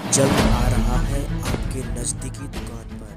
जल्द आ रहा है आपके नज़दीकी दुकान पर।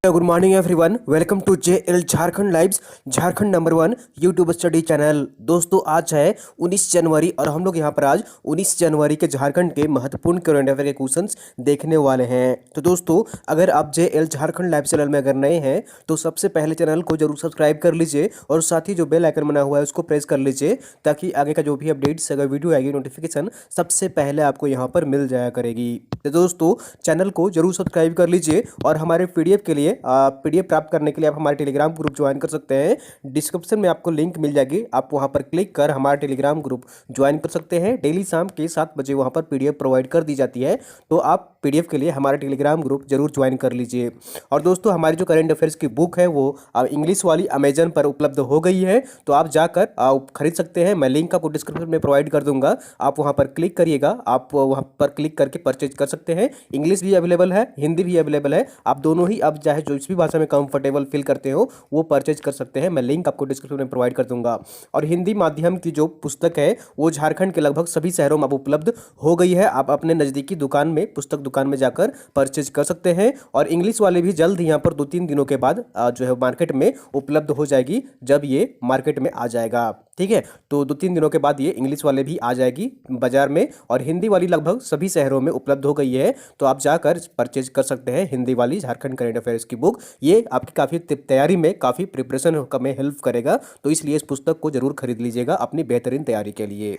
Good morning everyone, welcome to JL Jharkhand lives, Jharkhand number 1 YouTube study channel. दोस्तों आज है 19 जनवरी और हम लोग यहाँ पर आज 19 जनवरी के झारखंड के महत्वपूर्ण करंट अफेयर के क्वेश्चंस देखने वाले हैं। तो दोस्तों अगर आप JL झारखंड लाइव चैनल में अगर नए हैं तो सबसे पहले चैनल को जरूर सब्सक्राइब कर लीजिए और साथ ही जो बेल आइकन बना हुआ है उसको प्रेस कर लीजिए ताकि आगे का जो भी अपडेट्स अगर वीडियो आएगी नोटिफिकेशन सबसे पहले आपको यहाँ पर मिल जाया करेगी। तो दोस्तों चैनल को जरूर सब्सक्राइब कर लीजिए और हमारे PDF के लिए PDF प्राप्त करने के लिए आप हमारे टेलीग्राम ग्रुप ज्वाइन कर सकते हैं। डिस्क्रिप्शन में आपको लिंक मिल जाएगी, आप वहां पर क्लिक कर हमारा टेलीग्राम ग्रुप ज्वाइन कर सकते हैं। डेली शाम के 7 बजे वहां पर PDF प्रोवाइड कर दी जाती है, तो आप PDF के लिए हमारा टेलीग्राम ग्रुप जरूर ज्वाइन कर लीजिए। और दोस्तों हमारी जो करंट अफेयर्स की बुक है वो इंग्लिश वाली अमेजन पर उपलब्ध हो गई है, तो आप जाकर खरीद सकते हैं। मैं लिंक आपको डिस्क्रिप्शन में प्रोवाइड कर दूंगा, आप वहां पर क्लिक करिएगा, आप वहां पर क्लिक करके परचेज कर सकते हैं। इंग्लिश भी अवेलेबल है, हिंदी भी अवेलेबल है, आप दोनों ही अब चाहे जो भी भाषा में कंफर्टेबल फील करते हो वो परचेज कर सकते हैं। मैं लिंक आपको डिस्क्रिप्शन में प्रोवाइड कर दूंगा। और हिंदी माध्यम की जो पुस्तक है वो झारखंड के लगभग सभी शहरों में अब उपलब्ध हो गई है, आप अपने नज़दीकी दुकान में पुस्तक दुकान में जाकर परचेज कर सकते हैं। और इंग्लिश वाले भी जल्द यहाँ पर 2-3 दिनों के बाद जो है मार्केट में उपलब्ध हो जाएगी, जब ये मार्केट में आ जाएगा। ठीक है, तो 2-3 दिनों के बाद ये इंग्लिश वाले भी आ जाएगी बाजार में। और हिंदी वाली लगभग सभी शहरों में उपलब्ध हो गई है, तो आप जाकर परचेज कर सकते हैं हिंदी वाली झारखंड करंट अफेयर्स की बुक। ये आपकी काफ़ी तैयारी में, काफ़ी प्रिपरेशन में हेल्प करेगा, तो इसलिए इस पुस्तक को जरूर खरीद लीजिएगा अपनी बेहतरीन तैयारी के लिए।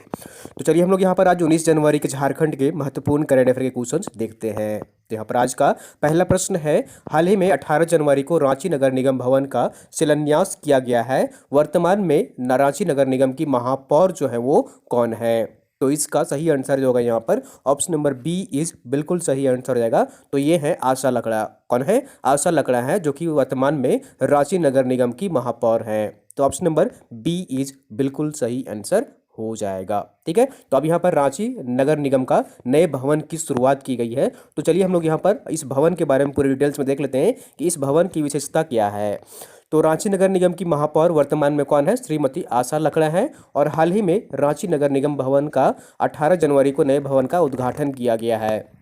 तो चलिए हम लोग यहाँ पर आज 19 जनवरी के झारखंड के महत्वपूर्ण करंट अफेयर के क्वेश्चन देखते हैं। तो यहाँ पर आज का पहला प्रश्न है, हाल ही में 18 जनवरी को रांची नगर निगम भवन का शिलान्यास किया गया है, वर्तमान में रांची नगर निगम की महापौर जो है वो कौन है? तो इसका सही आंसर जो होगा यहाँ पर ऑप्शन नंबर बी इज बिल्कुल सही आंसर हो जाएगा। तो ये है आशा लकड़ा। कौन है? आशा लकड़ा है, जो कि वर्तमान में रांची नगर निगम की महापौर हैं। तो ऑप्शन नंबर बी इज बिल्कुल सही आंसर हो जाएगा। ठीक है, तो अब यहाँ पर रांची नगर निगम का नए भवन की शुरुआत की गई है। तो चलिए हम लोग यहाँ पर इस भवन के बारे में पूरी डिटेल्स में देख लेते हैं कि इस भवन की विशेषता क्या है। तो रांची नगर निगम की महापौर वर्तमान में कौन है? श्रीमती आशा लकड़ा है। और हाल ही में रांची नगर निगम भवन का 18 जनवरी को नए भवन का उद्घाटन किया गया है।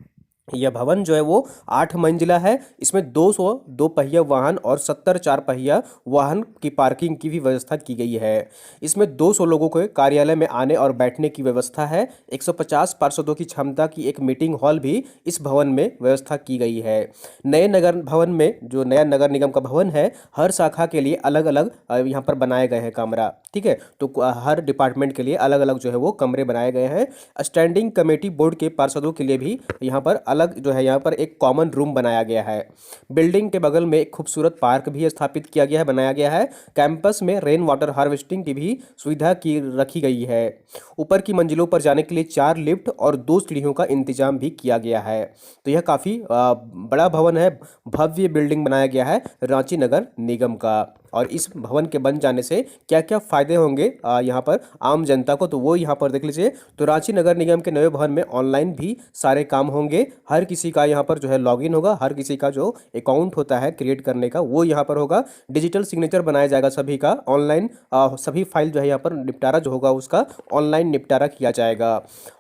यह भवन जो है वो 8 मंजिला है। इसमें 200 दो पहिया वाहन और 70 4 पहिया वाहन की पार्किंग की भी व्यवस्था की गई है। इसमें 200 लोगों को कार्यालय में आने और बैठने की व्यवस्था है। 150 पार्षदों की क्षमता की एक मीटिंग हॉल भी इस भवन में व्यवस्था की गई है। नए नगर भवन में, जो नया नगर निगम का भवन है, हर शाखा के लिए अलग अलग यहाँ पर बनाए गए हैं कमरा। ठीक है, तो हर डिपार्टमेंट के लिए अलग अलग जो है वो कमरे बनाए गए हैं। स्टैंडिंग कमेटी बोर्ड के पार्षदों के लिए भी यहाँ पर अलग जो है यहाँ पर एक कॉमन रूम बनाया गया है। बिल्डिंग के बगल में एक खूबसूरत पार्क भी स्थापित किया गया है, बनाया गया है। कैंपस में रेन वाटर हार्वेस्टिंग की भी सुविधा की रखी गई है। ऊपर की मंजिलों पर जाने के लिए 4 लिफ्ट और 2 सीढ़ियों का इंतजाम भी किया गया है। तो यह काफ़ी बड़ा भवन है, भव्य बिल्डिंग बनाया गया है रांची नगर निगम का। और इस भवन के बन जाने से क्या क्या फ़ायदे होंगे यहाँ पर आम जनता को, तो वो यहाँ पर देख लीजिए। तो रांची नगर निगम के नए भवन में ऑनलाइन भी सारे काम होंगे। हर किसी का यहाँ पर जो है लॉगिन होगा, हर किसी का जो अकाउंट होता है क्रिएट करने का वो यहाँ पर होगा। डिजिटल सिग्नेचर बनाया जाएगा सभी का, ऑनलाइन सभी फाइल जो है यहाँ पर निपटारा जो होगा उसका ऑनलाइन निपटारा किया जाएगा।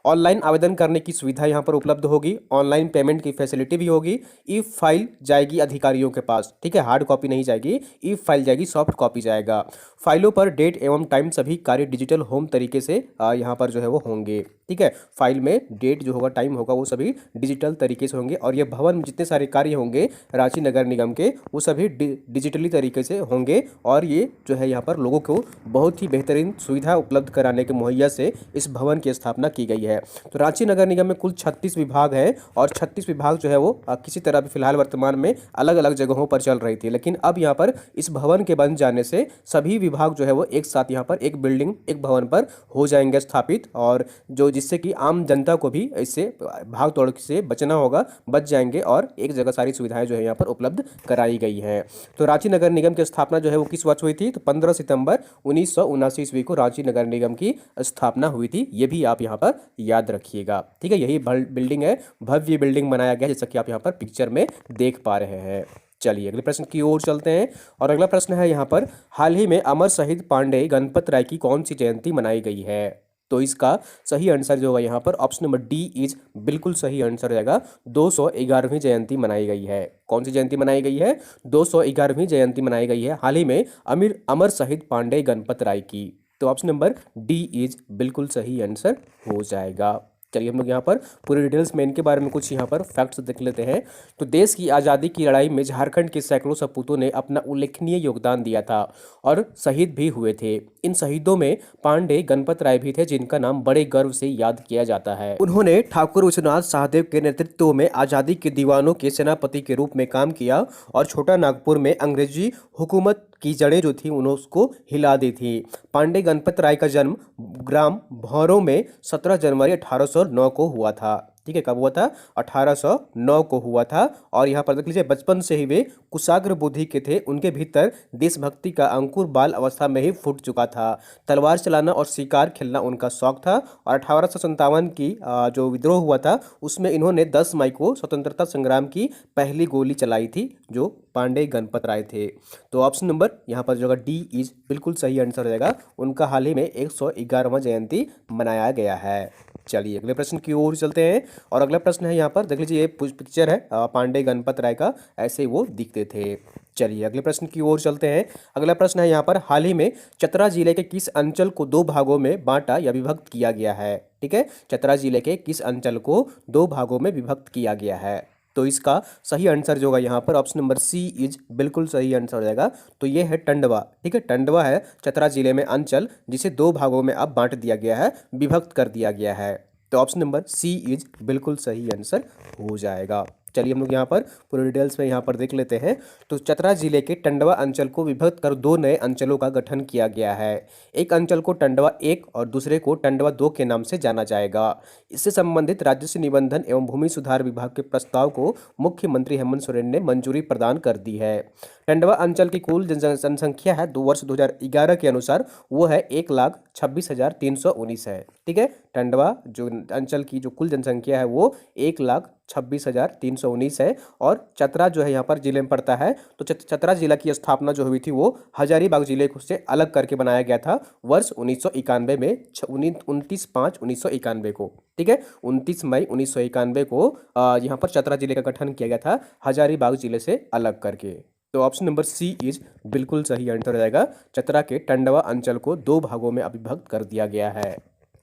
ऑनलाइन आवेदन करने की सुविधा यहाँ पर उपलब्ध होगी। ऑनलाइन पेमेंट की फैसिलिटी भी होगी। ई फाइल जाएगी अधिकारियों के पास। ठीक है, हार्ड कॉपी नहीं जाएगी, ई फाइल जाएगी, सॉफ्ट कॉपी जाएगा। फाइलों पर डेट एवं टाइम सभी कार्य डिजिटल होम तरीके से यहाँ पर जो है वो होंगे। ठीक है, फाइल में डेट जो होगा, टाइम होगा, वो सभी डिजिटल तरीके से होंगे। और ये भवन में जितने सारे कार्य होंगे रांची नगर निगम के, वो सभी डिजिटली तरीके से होंगे। और ये जो है यहाँ पर लोगों को बहुत ही बेहतरीन सुविधा उपलब्ध कराने के मुहैया से इस भवन की स्थापना की गई है। तो रांची नगर निगम में कुल 36 विभाग हैं और 36 विभाग जो है वो किसी तरह भी फिलहाल वर्तमान में अलग अलग जगहों पर चल रही थी, लेकिन अब यहाँ पर इस भवन के बन जाने से सभी विभाग जो है वो एक साथ यहाँ पर एक बिल्डिंग, एक भवन पर हो जाएंगे स्थापित। और जो जिससे कि आम जनता को भी इससे भाग दौड़ से बचना होगा, बच जाएंगे और एक जगह सारी सुविधाएं जो है यहाँ पर उपलब्ध कराई गई हैं। तो रांची नगर निगम की स्थापना जो है वो किस वर्ष हुई थी? तो 15 सितंबर 1979 ईस्वी को रांची नगर निगम की स्थापना हुई थी। ये भी आप यहाँ पर याद रखिएगा। ठीक है, यही बिल्डिंग है, भव्य बिल्डिंग बनाया गया जैसा कि आप यहाँ पर पिक्चर में देख पा रहे हैं। चलिए अगले प्रश्न की ओर चलते हैं। और अगला प्रश्न है यहाँ पर, हाल ही में अमर शहीद पांडे गणपत राय की कौन सी जयंती मनाई गई है? तो इसका सही आंसर जो होगा यहाँ पर ऑप्शन नंबर डी इज बिल्कुल सही आंसर हो जाएगा। 211वीं जयंती मनाई गई है। कौन सी जयंती मनाई गई है? 211वीं जयंती मनाई गई है हाल ही में अमर शहीद पांडे गणपत राय की। तो ऑप्शन नंबर डी इज बिल्कुल सही आंसर हो जाएगा। चलिए हम लोग यहाँ पर पूरे डिटेल्स में इनके बारे में कुछ यहाँ पर फैक्ट्स देख लेते हैं। तो देश की आज़ादी की लड़ाई में झारखंड के सैकड़ों सपूतों ने अपना उल्लेखनीय योगदान दिया था और शहीद भी हुए थे। इन शहीदों में पांडे गणपत राय भी थे, जिनका नाम बड़े गर्व से याद किया जाता है। उन्होंने ठाकुर विश्वनाथ सहदेव के नेतृत्व में आज़ादी के दीवानों के सेनापति के रूप में काम किया और छोटा नागपुर में अंग्रेजी हुकूमत की जड़ें जो थी उन्होंने उसको हिला दी थी। पांडे गणपत राय का जन्म ग्राम भौरों में 17 जनवरी 1809 को हुआ था। ठीक है, कब हुआ था? 1809 को हुआ था। और यहाँ पर देख लीजिए, बचपन से ही वे कुशाग्र बुद्धि के थे। उनके भीतर देशभक्ति का अंकुर बाल अवस्था में ही फूट चुका था। तलवार चलाना और शिकार खेलना उनका शौक था। और 1857 की जो विद्रोह हुआ था उसमें इन्होंने 10 मई को स्वतंत्रता संग्राम की पहली गोली चलाई थी, जो पांडे गणपत राय थे। तो ऑप्शन नंबर यहाँ पर जो होगा डी इज बिल्कुल सही आंसर हो जाएगा। उनका हाल ही में 111वां जयंती मनाया गया है। चलिए अगले प्रश्न की ओर चलते हैं। और अगला प्रश्न है यहाँ पर देख लीजिए, ये पिक्चर है पांडे गणपत राय का, ऐसे वो दिखते थे। चलिए अगले प्रश्न की ओर चलते हैं। अगला प्रश्न है यहाँ पर, हाल ही में चतरा जिले के किस अंचल को 2 भागों में बांटा या विभक्त किया गया है? ठीक है, चतरा जिले के किस अंचल को 2 भागों में विभक्त किया गया है? तो इसका सही आंसर जो होगा यहाँ पर ऑप्शन नंबर सी इज बिल्कुल सही आंसर हो जाएगा। तो ये है टंडवा। ठीक है, टंडवा है चतरा जिले में अंचल, जिसे 2 भागों में अब बांट दिया गया है, विभक्त कर दिया गया है। तो ऑप्शन नंबर सी इज बिल्कुल सही आंसर हो जाएगा। चलिए हम लोग यहाँ पर पूरे डिटेल्स में यहाँ पर देख लेते हैं। तो चतरा जिले के टंडवा अंचल को विभक्त कर 2 नए अंचलों का गठन किया गया है। एक अंचल को टंडवा 1 और दूसरे को टंडवा 2 के नाम से जाना जाएगा। इससे संबंधित राजस्व निबंधन एवं भूमि सुधार विभाग के प्रस्ताव को मुख्यमंत्री हेमंत सोरेन ने मंजूरी प्रदान कर दी है। टंडवा अंचल की कुल जनसंख्या है वर्ष 2011 के अनुसार वो है 1,26,319 है। ठीक है, टंडवा जो अंचल की जो कुल जनसंख्या है वो 1,26,319 है। और चतरा जो है यहाँ पर जिले में पड़ता है। तो चतरा जिला की स्थापना जो हुई थी वो हजारीबाग जिले से अलग करके बनाया गया था वर्ष 1991 में, 29/5/1991 को। ठीक है, 29 मई 1991 को यहाँ पर चतरा जिले का गठन किया गया था हजारीबाग जिले से अलग करके। तो ऑप्शन नंबर सी इज बिल्कुल सही आंसर हो जाएगा। चतरा के टंडवा अंचल को 2 भागों में विभक्त कर दिया गया है।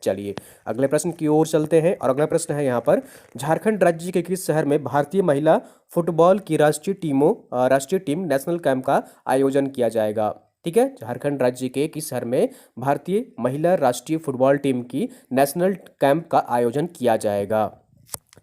चलिए अगले प्रश्न की ओर चलते हैं। और अगला प्रश्न है यहाँ पर, झारखंड राज्य के किस शहर में भारतीय महिला फुटबॉल की राष्ट्रीय टीम नेशनल कैंप का आयोजन किया जाएगा? ठीक है, झारखंड राज्य के किस शहर में भारतीय महिला राष्ट्रीय फुटबॉल टीम की नेशनल कैंप का आयोजन किया जाएगा?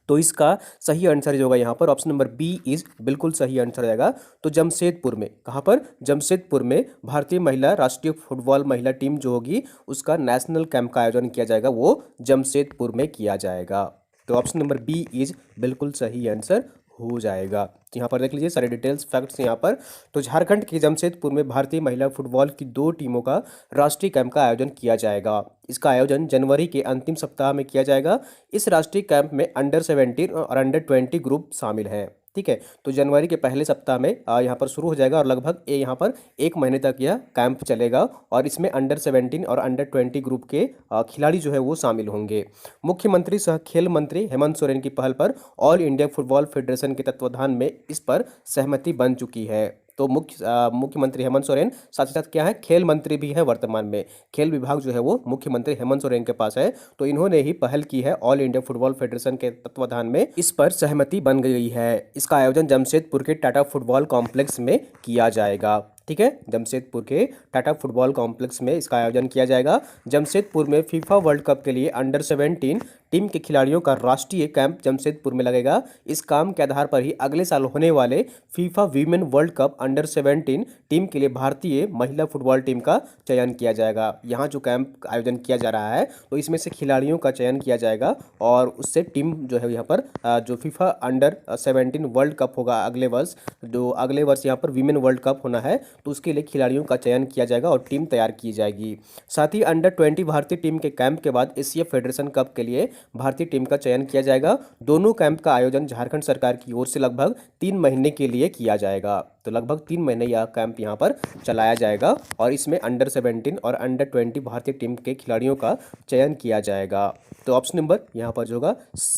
तो इसका सही आंसर जो होगा यहाँ पर ऑप्शन नंबर बी इज बिल्कुल सही आंसर हो जाएगा। तो जमशेदपुर में, कहाँ पर? जमशेदपुर में भारतीय महिला राष्ट्रीय फुटबॉल महिला टीम जो होगी उसका नेशनल कैंप का आयोजन किया जाएगा, वो जमशेदपुर में किया जाएगा। तो ऑप्शन नंबर बी इज बिल्कुल सही आंसर हो जाएगा। यहाँ पर देख लीजिए सारे डिटेल्स फैक्ट्स यहाँ पर। तो झारखंड के जमशेदपुर में भारतीय महिला फुटबॉल की 2 टीमों का राष्ट्रीय कैंप का आयोजन किया जाएगा। इसका आयोजन जनवरी के अंतिम सप्ताह में किया जाएगा। इस राष्ट्रीय कैंप में अंडर 17 और अंडर 20 ग्रुप शामिल हैं। ठीक है, तो जनवरी के पहले सप्ताह में यहाँ पर शुरू हो जाएगा और लगभग यहाँ पर 1 महीने तक यह कैंप चलेगा। और इसमें अंडर 17 और अंडर 20 ग्रुप के खिलाड़ी जो है वो शामिल होंगे। मुख्यमंत्री सह खेल मंत्री हेमंत सोरेन की पहल पर ऑल इंडिया फुटबॉल फेडरेशन के तत्वाधान में इस पर सहमति बन चुकी है। तो मुख्यमंत्री हेमंत सोरेन साथ ही साथ क्या है, खेल मंत्री भी है वर्तमान में। खेल विभाग जो है वो मुख्यमंत्री हेमंत सोरेन के पास है। तो इन्होंने ही पहल की है, ऑल इंडिया फुटबॉल फेडरेशन के तत्वाधान में इस पर सहमति बन गई है। इसका आयोजन जमशेदपुर के टाटा फुटबॉल कॉम्प्लेक्स में किया जाएगा। ठीक है, जमशेदपुर के टाटा फुटबॉल कॉम्प्लेक्स में इसका आयोजन किया जाएगा। जमशेदपुर में फीफा वर्ल्ड कप के लिए अंडर 17 टीम के खिलाड़ियों का राष्ट्रीय कैंप जमशेदपुर में लगेगा। इस काम के आधार पर ही अगले साल होने वाले FIFA women world cup under 17 team के लिए भारतीय महिला फुटबॉल टीम का चयन किया जाएगा। यहाँ जो कैंप आयोजन किया जा रहा है तो इसमें से खिलाड़ियों का चयन किया जाएगा और उससे टीम जो है यहाँ पर जो फीफा अंडर 17 वर्ल्ड कप होगा अगले वर्ष, जो अगले वर्ष यहाँ पर वीमेन वर्ल्ड कप होना है, तो उसके लिए खिलाड़ियों का चयन किया जाएगा और टीम तैयार की जाएगी। साथ ही अंडर 20 भारतीय टीम के कैंप के बाद एशिया फेडरेशन कप के लिए भारतीय टीम का चयन किया जाएगा। दोनों कैंप का आयोजन झारखंड सरकार की ओर से लगभग 3 महीने के लिए किया जाएगा। तो लगभग 3 महीने यह कैंप यहाँ पर चलाया जाएगा और इसमें अंडर 17 और अंडर 20 भारतीय टीम के खिलाड़ियों का चयन किया जाएगा। तो ऑप्शन नंबर यहाँ पर जो होगा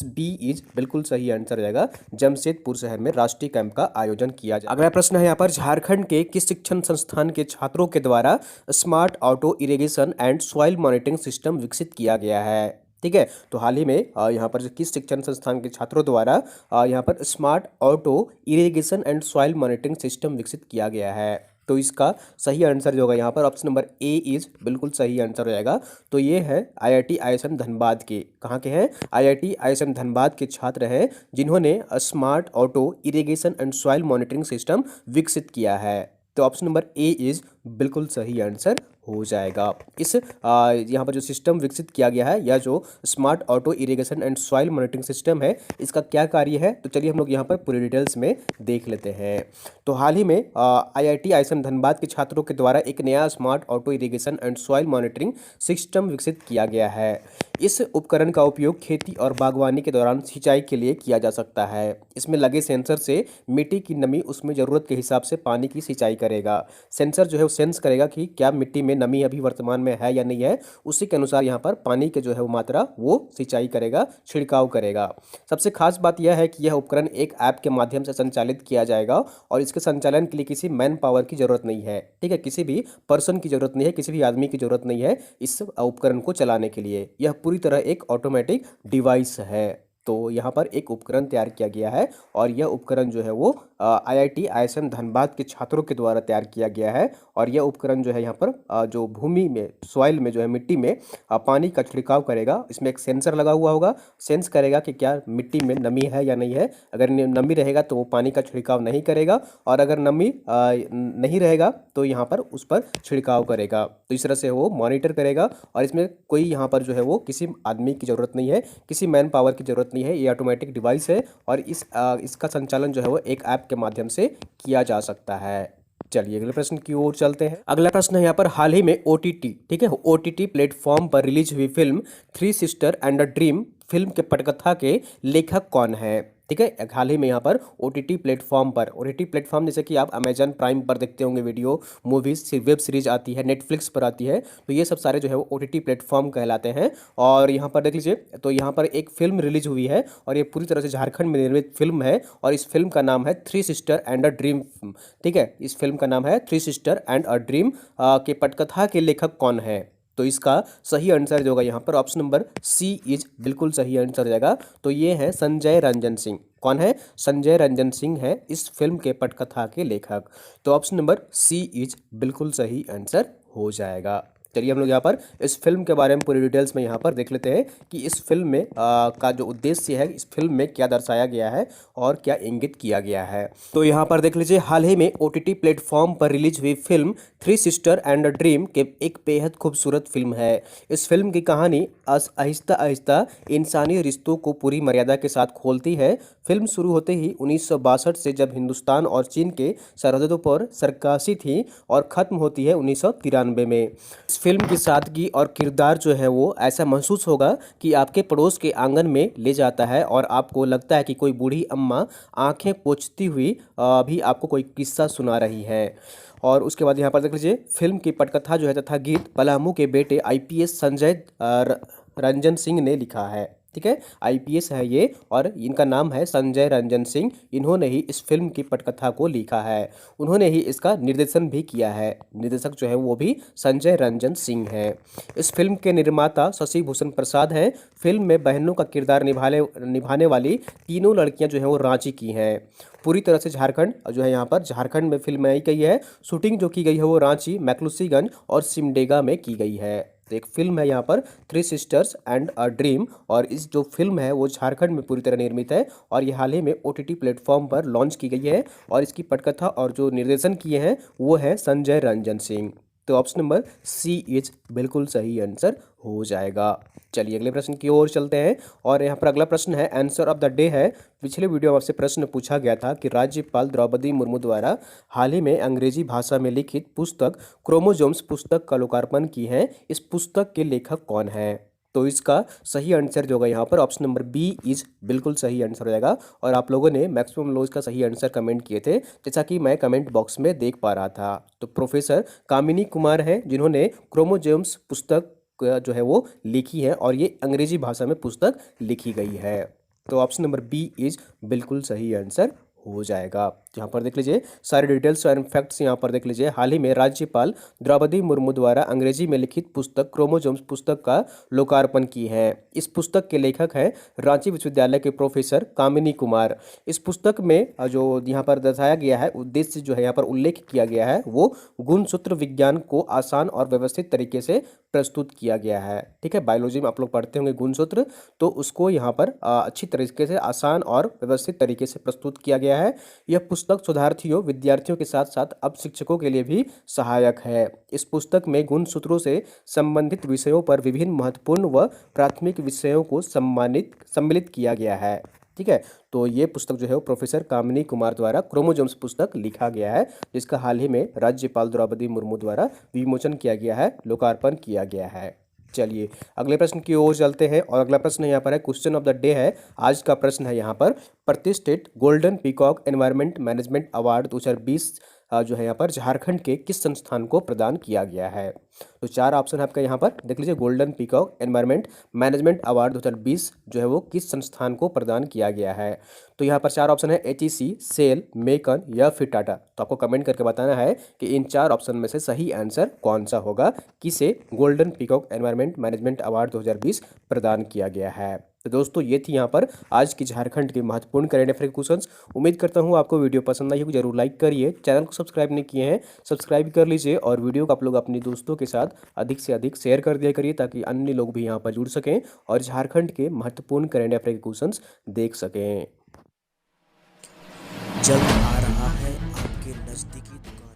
बी इज बिल्कुल सही आंसर रहेगा। जमशेदपुर शहर में राष्ट्रीय कैंप का आयोजन किया जाएगा। अगला प्रश्न है यहाँ पर, झारखंड के किस शिक्षण संस्थान के छात्रों के द्वारा smart auto irrigation and soil monitoring system विकसित किया गया है? ठीक है, तो हाल ही में यहाँ पर जो किस शिक्षण संस्थान के छात्रों द्वारा यहाँ पर smart auto irrigation and soil monitoring system विकसित किया गया है? तो इसका सही आंसर जो होगा यहाँ पर ऑप्शन नंबर ए इज बिल्कुल सही आंसर हो जाएगा। तो ये है आईआईटी आईएसएम धनबाद के, कहाँ के हैं? आईआईटी आईएसएम धनबाद के छात्र हैं जिन्होंने smart auto irrigation and soil monitoring system विकसित किया है। तो ऑप्शन नंबर ए इज बिल्कुल सही आंसर हो जाएगा। इस यहाँ पर जो सिस्टम विकसित किया गया है, यह जो smart auto irrigation and soil monitoring system है, इसका क्या कार्य है, तो चलिए हम लोग यहाँ पर पूरी डिटेल्स में देख लेते हैं। तो हाल ही में आईआईटी आईएसएम धनबाद के छात्रों के द्वारा एक नया smart auto irrigation and soil monitoring system विकसित किया गया है। इस उपकरण का उपयोग खेती और बागवानी के दौरान सिंचाई के लिए किया जा सकता है। इसमें लगे सेंसर से मिट्टी की नमी उसमें ज़रूरत के हिसाब से पानी की सिंचाई करेगा। सेंसर जो है वो सेंस करेगा कि क्या मिट्टी में नमी अभी वर्तमान में है या नहीं है, उसी के अनुसार यहाँ पर पानी के जो है वो मात्रा वो सिंचाई करेगा, छिड़काव करेगा। सबसे खास बात यह है कि यह उपकरण एक ऐप के माध्यम से संचालित किया जाएगा और इसके संचालन के लिए किसी मैन पावर की जरूरत नहीं है। ठीक है, किसी भी पर्सन की जरूरत नहीं है, किसी भी आदमी की जरूरत नहीं है इस उपकरण को चलाने के लिए। यह पूरी तरह एक ऑटोमेटिक डिवाइस है। तो यहाँ पर एक उपकरण तैयार किया गया है और यह उपकरण जो है वो आईआईटी आईएसएम धनबाद के छात्रों के द्वारा तैयार किया गया है। और यह उपकरण जो है यहाँ पर जो भूमि में, सॉइल में जो है मिट्टी में पानी का छिड़काव करेगा। इसमें एक सेंसर लगा हुआ होगा, सेंस करेगा कि क्या मिट्टी में नमी है या नहीं है। अगर नमी रहेगा तो वो पानी का छिड़काव नहीं करेगा और अगर नमी नहीं रहेगा तो यहाँ पर उस पर छिड़काव करेगा। तो इस तरह से वो मॉनिटर करेगा और इसमें कोई यहाँ पर जो है वो किसी आदमी की ज़रूरत नहीं है, किसी मैन पावर की ज़रूरत नहीं है। ये ऑटोमेटिक डिवाइस है और इसका संचालन जो है वो एक ऐप के माध्यम से किया जा सकता है। चलिए अगले प्रश्न की ओर चलते हैं। अगला प्रश्न है यहाँ पर, हाल ही में ओटीटी, ठीक है, ओटीटी प्लेटफॉर्म पर रिलीज हुई film three sister and a dream film के पटकथा के लेखक कौन है? ठीक है, हाल ही में यहाँ पर ओटीटी प्लेटफॉर्म जैसे कि आप अमेजन प्राइम पर देखते होंगे वीडियो, मूवीज, वेब सीरीज आती है, नेटफ्लिक्स पर आती है, तो ये सब सारे जो है वो ओटीटी प्लेटफॉर्म कहलाते हैं। और यहाँ पर देख लीजिए, तो यहाँ पर एक फिल्म रिलीज हुई है और ये पूरी तरह से झारखंड में निर्मित फिल्म है और इस फिल्म का नाम है three sister and a dream. ठीक है, इस फिल्म का नाम है three sister and a dream के पटकथा के लेखक कौन है? तो इसका सही आंसर जो होगा यहाँ पर ऑप्शन नंबर सी इज बिल्कुल सही आंसर हो जाएगा। तो ये है संजय रंजन सिंह। कौन है? संजय रंजन सिंह है इस फिल्म के पटकथा के लेखक। तो ऑप्शन नंबर सी इज बिल्कुल सही आंसर हो जाएगा। चलिए हम लोग यहाँ पर इस फिल्म के बारे में पूरी डिटेल्स में यहाँ पर देख लेते हैं कि इस फिल्म में का जो उद्देश्य है, इस फिल्म में क्या दर्शाया गया है और क्या इंगित किया गया है। तो यहाँ पर देख लीजिए, हाल ही में ओटीटी प्लेटफॉर्म पर रिलीज हुई film three sister and a dream के एक बेहद खूबसूरत फिल्म है। इस फिल्म की कहानी आहिस्ता आहिस्ता इंसानी रिश्तों को पूरी मर्यादा के साथ खोलती है। फिल्म शुरू होते ही 1962 से, जब हिंदुस्तान और चीन के सरहदों पर सरकसी थी, और ख़त्म होती है 1993 में। इस फिल्म की सादगी और किरदार जो है वो ऐसा महसूस होगा कि आपके पड़ोस के आंगन में ले जाता है और आपको लगता है कि कोई बूढ़ी अम्मा आंखें पोंछती हुई भी आपको कोई किस्सा सुना रही है। और उसके बाद यहाँ पर देख लीजिए, फिल्म की पटकथा जो है तथा गीत पलामू के बेटे आईपीएस संजय रंजन सिंह ने लिखा है। ठीक है, आईपीएस है ये और इनका नाम है संजय रंजन सिंह। इन्होंने ही इस फिल्म की पटकथा को लिखा है, उन्होंने ही इसका निर्देशन भी किया है। निर्देशक जो है वो भी संजय रंजन सिंह है। इस फिल्म के निर्माता शशि भूषण प्रसाद हैं। फिल्म में बहनों का किरदार निभाने वाली तीनों लड़कियां जो हैं वो रांची की हैं। पूरी तरह से झारखंड जो है, यहाँ पर झारखंड में फिल्म आई गई है। शूटिंग जो की गई है वो रांची, मैक्लूसीगंज और सिमडेगा में की गई है। तो एक फिल्म है यहाँ पर three sisters and a dream, और इस जो फिल्म है वो झारखंड में पूरी तरह निर्मित है और ये हाल ही में ओटीटी प्लेटफॉर्म पर लॉन्च की गई है। और इसकी पटकथा और जो निर्देशन किए हैं वो है संजय रंजन सिंह। तो ऑप्शन नंबर सी इज बिल्कुल सही आंसर हो जाएगा। चलिए अगले प्रश्न की ओर चलते हैं और यहाँ पर अगला प्रश्न है, आंसर ऑफ द डे है। पिछले वीडियो में आपसे प्रश्न पूछा गया था कि राज्यपाल द्रौपदी मुर्मू द्वारा हाल ही में अंग्रेजी भाषा में लिखित पुस्तक क्रोमोसोम्स पुस्तक का लोकार्पण की है। इस पुस्तक के लेखक कौन है? तो इसका सही आंसर जो होगा यहाँ पर ऑप्शन नंबर बी इज बिल्कुल सही आंसर हो जाएगा। और आप लोगों ने मैक्सिमम लोग इसका सही आंसर कमेंट किए थे, जैसा कि मैं कमेंट बॉक्स में देख पा रहा था। तो प्रोफेसर कामिनी कुमार हैं जिन्होंने क्रोमोजेम्स पुस्तक जो है वो लिखी है, और ये अंग्रेजी भाषा में पुस्तक लिखी गई है। तो ऑप्शन नंबर बी इज बिल्कुल सही आंसर हो जाएगा। यहाँ पर देख लीजिए सारे डिटेल्स एंड फैक्ट्स यहाँ पर देख लीजिए। हाल ही में राज्यपाल द्रौपदी मुर्मू द्वारा अंग्रेजी में लिखित पुस्तक क्रोमोजोम्स पुस्तक का लोकार्पण की है। इस पुस्तक के लेखक हैं रांची विश्वविद्यालय के प्रोफेसर कामिनी कुमार। इस पुस्तक में जो यहाँ पर दर्शाया गया है उद्देश्य जो है यहाँ पर उल्लेख किया गया है वो गुणसूत्र विज्ञान को आसान और व्यवस्थित तरीके से प्रस्तुत किया गया है। ठीक है, बायोलॉजी में आप लोग पढ़ते होंगे गुणसूत्र, तो उसको यहाँ पर अच्छी तरीके से आसान और व्यवस्थित तरीके से प्रस्तुत किया गया है। यह पुस्तक शोधार्थियों विद्यार्थियों के साथ साथ अब शिक्षकों के लिए भी सहायक है। इस पुस्तक में गुणसूत्रों से संबंधित विषयों पर विभिन्न महत्वपूर्ण व प्राथमिक विषयों को सम्मिलित किया गया है। ठीक है, तो ये पुस्तक जो है वो प्रोफेसर कामिनी कुमार द्वारा क्रोमोजोम्स पुस्तक लिखा गया है, जिसका हाल ही में राज्यपाल द्रौपदी मुर्मू द्वारा विमोचन किया गया है, लोकार्पण किया गया है। चलिए अगले प्रश्न की ओर चलते हैं, और अगला प्रश्न यहाँ पर है क्वेश्चन ऑफ द डे है। आज का प्रश्न है यहाँ पर प्रतिष्ठित golden peacock environment management award 2020 जो है यहाँ पर झारखंड के किस संस्थान को प्रदान किया गया है। तो चार ऑप्शन है आपका यहाँ पर देख लीजिए। Golden peacock environment management award 2020 जो है वो किस संस्थान को प्रदान किया गया है। तो यहाँ पर चार ऑप्शन है एचईसी, सेल, मेकन या फिर टाटा। तो आपको कमेंट करके बताना है कि इन चार ऑप्शन में से सही आंसर कौन सा होगा, किसे golden peacock environment management award 2020 प्रदान किया गया है। तो दोस्तों ये थी यहाँ पर आज की झारखंड के महत्वपूर्ण करंट अफेयर क्वेश्चंस। उम्मीद करता हूँ आपको वीडियो पसंद आई होगी। जरूर लाइक करिए, चैनल को सब्सक्राइब नहीं किए हैं सब्सक्राइब कर लीजिए, और वीडियो को आप लोग अपने दोस्तों के साथ अधिक से अधिक शेयर कर दिया करिए, ताकि अन्य लोग भी यहाँ पर जुड़ सकें और झारखंड के महत्वपूर्ण करंट अफेयर के क्वेश्चंस देख सकें। जल्द आ रहा है आपके नज़दीकी दुकान।